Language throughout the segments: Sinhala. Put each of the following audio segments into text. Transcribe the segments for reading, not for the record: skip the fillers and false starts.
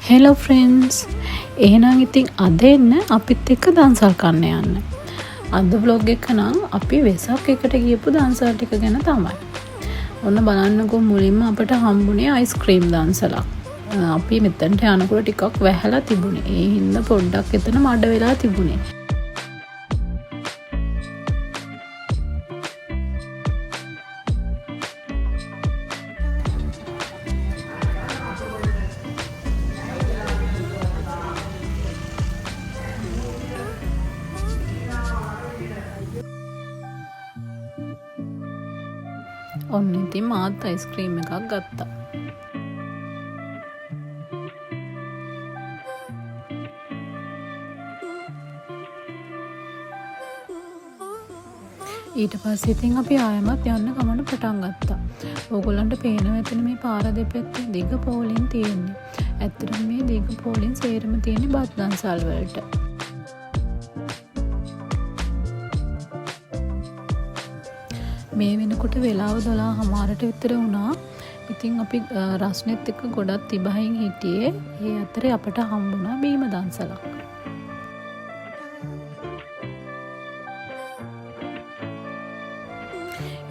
හෙලෝ ෆ්‍රෙන්ඩ්ස්, එහෙනම් ඉතින් අද එන්න අපිත් එක්ක දන්සල් කන්න යන්න. අද ව්ලොග් එක නම් අපි වෙසක් එකට ගියපු දන්සල් ටික ගැන තමයි. ඔන්න බලන්නකෝ, මුලින්ම අපට හම්බුනේ අයිස්ක්‍රීම් දන්සලක්. අපි මෙතනට යනකොට ටිකක් වැහැලා තිබුණේ. ඒ හින්දා පොඩ්ඩක් එතන මඩ වෙලා තිබුණේ. ඔන්න ඉතින් මාත් අයිස්ක්‍රීම් එකක් ගත්තා. ඊට පස්සේ ඉතින් අපි ආයෙමත් යන්න ගමන පටන් ගත්තා. ඕගොල්ලන්ට පේනවා ඇතිනේ මේ පාර දෙපැත්තේ දිග පෝලින් තියෙන්නේ. ඇත්තටම මේ දිග පෝලින් සේරම තියෙන්නේ බත් දන්සල් වලට. මේ වෙනකොට වෙලාව 12:00ට විතර වුණා. ඉතින් අපි රස්නෙත් එක්ක ගොඩක් තිබහින් හිටියේ. ඒ අතරේ අපට හම්බුණා බීම දන්සලක්.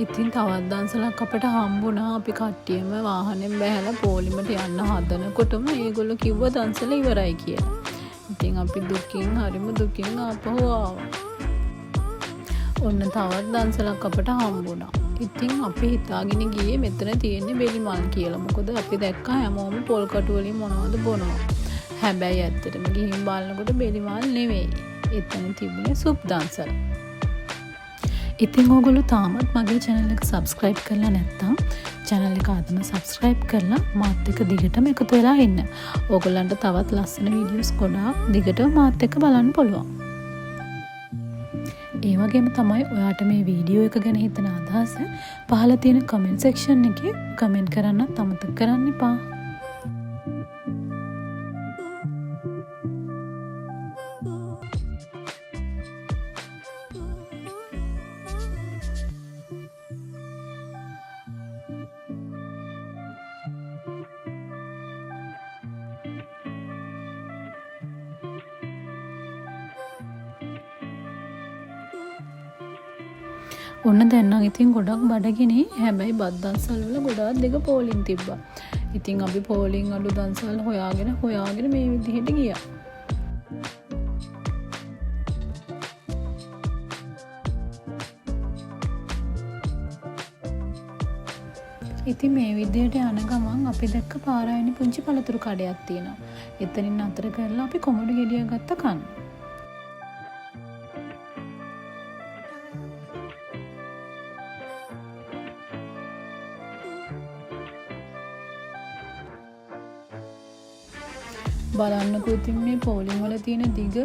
ඉතින් තවත් දන්සලක් අපට හම්බුණා. අපි කට්ටියම වාහනෙන් බැහැලා පොලිමට යන්න හදනකොටම ඒගොල්ලෝ කිව්වා දන්සල ඉවරයි කියලා. ඉතින් අපි හරිම දුකින් ආපහු ආවා. ඔන්න තවත් දන්සලක් අපට හම්බුණා. ඉතින් අපි හිතාගෙන ගියේ මෙතන තියෙන්නේ බෙලිමල් කියලා. මොකද අපි දැක්ක හැමෝම පොල් කටු වලින් මොනවද බොනවා. හැබැයි ඇත්තටම ගිහින් බලනකොට බෙලිමල් නෙවෙයි. එතන තිබුණේ සුප් දන්සල. ඉතින් ඕගොල්ලෝ තාමත් මගේ channel එක subscribe කරලා නැත්නම් channel එක ආතම subscribe කරලා මාත් එක්ක දිගටම එකතු වෙලා ඉන්න. ඕගොල්ලන්ට තවත් ලස්සන videos ගොඩාක් දිගටම මාත් එක්ක බලන්න පුළුවන්. ඒ වගේම තමයි ඔයාට මේ වීඩියෝ එක ගැන හිතන අදහස පහළ තියෙන කමෙන්ට් සෙක්ෂන් එකේ කමෙන්ට් කරන්නත් අමතක කරන්න එපා. ඔන්න දැන් නම් ඉතින් ගොඩක් බඩගිනි. හැබැයි බත් දන්සල් වල ගොඩාක් දෙක පෝලින් තිබ්බා. ඉතින් අපි පෝලින් අඩු දන්සල් හොයාගෙන මේ විදිහට ගියා. ඉතින් මේ විදිහට යන ගමන් අපි දැක්ක පාරායන පුංචි පළතුරු කඩයක් තියෙනවා. එතනින් අතර කරලා අපි කොමඩු ගෙඩියක් ගත්ත කන්න. බලන්නකෝ ඉතින් මේ පෝලිං වල තියෙන දිග.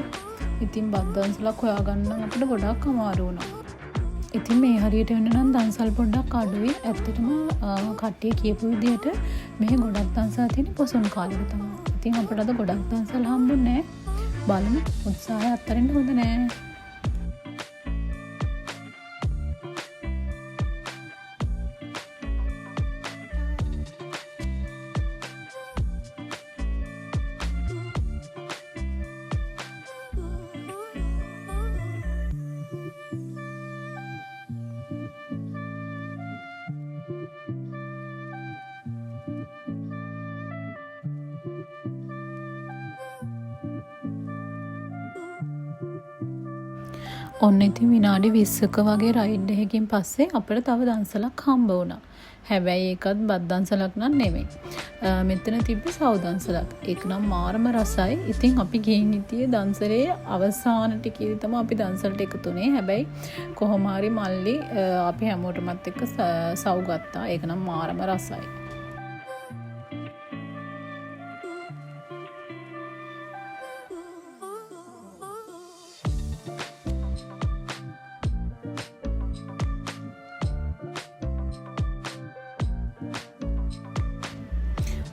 ඉතින් බත් දන්සලක් හොයාගන්න අපිට ගොඩක් අමාරු වුණා. ඉතින් මේ හරියට වෙන්න නම් දන්සල් පොඩ්ඩක් අඩුයි. ඇත්තටම කට්ටිය කියපු විදිහට මේ ගොඩක් දන්සල් තියෙන පොසොන් කාලෙක තමයි. ඉතින් අපිට අද ගොඩක් දන්සල් හම්බුනේ නැහැ. බලමු, උත්සාහය අත්තරින්න හොඳ නෑ. ඔන්න ඉතින් විනාඩි 20ක වගේ රයිඩ් එකකින් පස්සේ අපිට තව දන්සලක් හම්බ වුණා. හැබැයි ඒකත් බත් දන්සලක් නන් නෙමෙයි. මෙතන තිබ්බේ සව් දන්සලක්. ඒක නම් මාරම රසයි. ඉතින් අපි ගිහින් හිටියේ දන්සලේ අවසාන ටිකේදී තමයි අපි දන්සලට එකතුනේ. හැබැයි කොහොම හරි මල්ලි අපි හැමෝටමත් එක්ක සව් ගත්තා. ඒක නම් මාරම රසයි.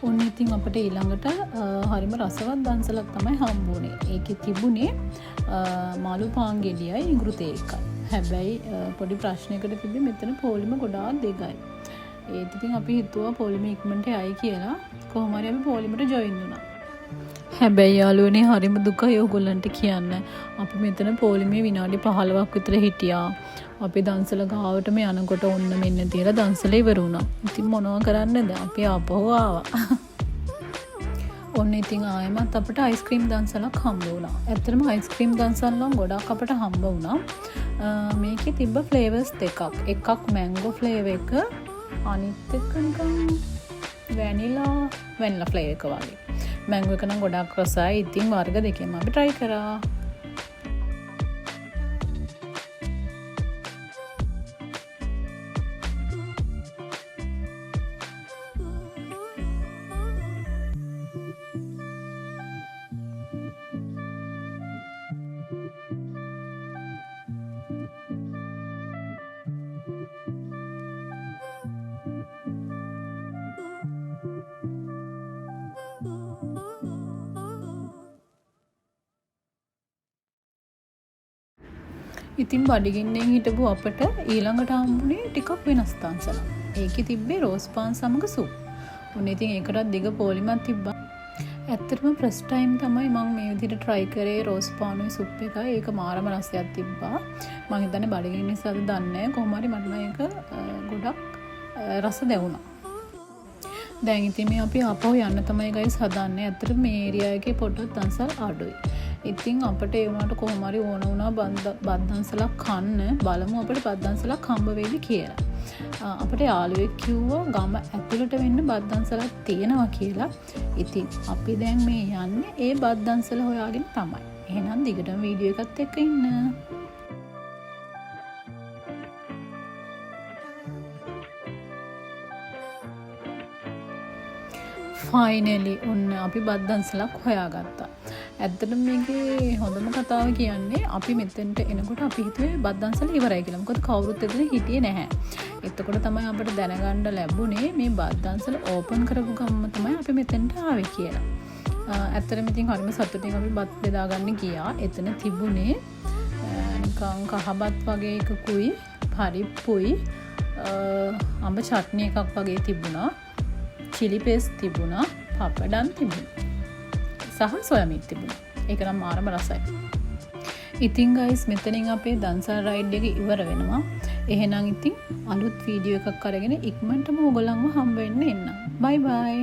ඔන්න ඉතින් අපිට ඊළඟට හරිම රසවත් දන්සලක් තමයි හම්බුනේ. ඒකේ තිබුණේ මාළු පාන් ගෙඩියයි ඉඟුරු තේ එකයි. හැබැයි පොඩි ප්‍රශ්නයකට තිබ්බේ මෙතන පොලිම ගොඩාක් දෙගයි. ඒත් ඉතින් අපි හිතුවා පොලිම ඉක්මනට යයි කියලා. කොහොම හරි අපි පොලිමට ජොයින් වුණා. හැබැයි යාළුවනේ හරිම දුකයි ඔයගොල්ලන්ට කියන්න. අපි මෙතන පොලිමේ විනාඩි 15ක් විතර හිටියා. අපි දන්සල ගාවටම යනකොට ඔන්න මෙන්න තියලා දන්සල ඉවර වුණා. ඉතින් මොනවා කරන්නද? අපි ආපහු ආවා. ඔන්න ඉතින් ආයෙමත් අපිට අයිස්ක්‍රීම් දන්සලක් හම්බ වුණා. ඇත්තටම අයිස්ක්‍රීම් දන්සල් නම් ගොඩක් අපිට හම්බ වුණා. මේකේ තිබ්බ ෆ්ලේවර්ස් දෙකක්. එකක් මැංගෝ ෆ්ලේවර් එක, අනිත් එක නිකන් වැනිලා ෆ්ලේවර් එක වගේ. මැංගෝ එක නම් ගොඩක් රසයි. ඉතින් වර්ග දෙකෙන්ම අපි try කරා. ඉතින් බඩගින්නෙන් හිටපු අපට ඊළඟට හම්බුනේ ටිකක් වෙනස් දන්සලක්. ඒකේ තිබ්බේ රෝස් පාන් සමග සුප්. උන් ඉතින් ඒකටත් දිග පොලිමක් තිබ්බා. ඇත්තටම ෆස්ට් ටයිම් තමයි මම මේ විදිහට try කරේ රෝස් පානුයි සුප් එකයි. ඒක මාරම රසයක් තිබ්බා. මම හිතන්නේ බඩගින්න නිසාද දන්නේ නැහැ. කොහොම හරි මට මේක ගොඩක් රස දැනුණා. දැන් ඉතින් මේ අපි ආපහු යන්න තමයි ගයිස් හදන්නේ. ඇත්තටම මේ ඒරියා එකේ පොඩ්ඩක් දන්සල් අඩුයි. ඉතින් අපිට ඒ වුණාට කොහොම හරි ඕන වුණා බත් දන්සලක් කන්න. බලමු අපිට බත් දන්සලක් හම්බ වෙයිද කියලා. අපිට යාළුවෙක් කිව්වා ගම ඇතුළට වෙන්න බත් දන්සලක් තියෙනවා කියලා. ඉතින් අපි දැන් මේ යන්නේ ඒ බත් දන්සල හොයාගෙන තමයි. එහෙනම් දිගටම වීඩියෝ එකත් එක්ක ඉන්න. ෆයිනලි ඔන්න අපි බත් දන්සලක් හොයාගත්තා. ඇත්තටම මේකේ හොඳම කතාව කියන්නේ අපි මෙතෙන්ට එනකොට අපි හිතුවේ බත් දන්සල ඉවරයි කියලා. මොකද කවුරුත් එතන හිටියේ නැහැ. එතකොට තමයි අපිට දැනගන්න ලැබුණේ මේ බත් දන්සල ඕපන් කරපු ගම්ම තමයි අපි මෙතෙන්ට ආවේ කියලා. ඇත්තටම ඉතින් හරිම සතුටින් අපි බත් බෙදා ගන්න ගියා. එතන තිබුණේ නිකන් කහබත් වගේ එකකුයි, පරිප්පුයි, අඹ චට්නි එකක් වගේ තිබුණා. චිලි පේස්ට් තිබුණා, පපඩම් තිබුණා. සහ සොයා මීට් තිබුණා. ඒක නම් මාරම රසයි. ඉතින් ගයිස් මෙතනින් අපේ දන්සල් රයිඩ් එක ඉවර වෙනවා. එහෙනම් ඉතින් අලුත් වීඩියෝ එකක් අරගෙන ඉක්මනටම ඔයගොල්ලන්ව හම්බ වෙන්න එන්න. බයි බයි.